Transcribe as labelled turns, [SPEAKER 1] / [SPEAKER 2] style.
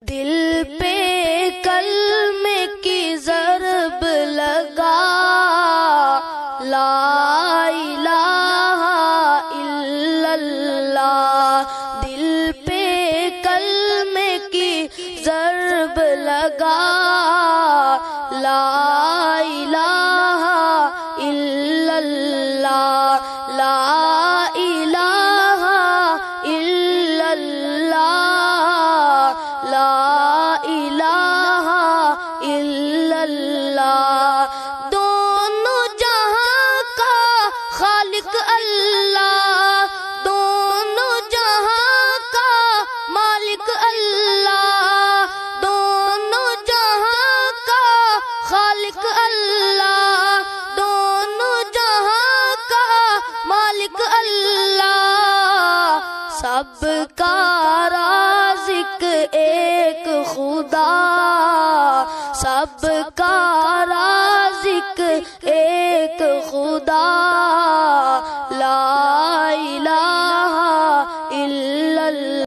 [SPEAKER 1] دل پہ کلمے کی ضرب لگا، لا الہ الا اللہ۔ دل پہ کلمے کی ضرب لگا، لا الہ الا اللہ، لا الہ الا اللہ، لا الہ الا اللہ۔ دونوں جہاں کا خالق اللہ، دونوں جہاں کا مالک اللہ، دونوں جہاں کا خالق اللہ، دونوں جہاں کا مالک اللہ۔ سب کا رازق ایک خدا، سب کا رازق ایک خدا، لا الہ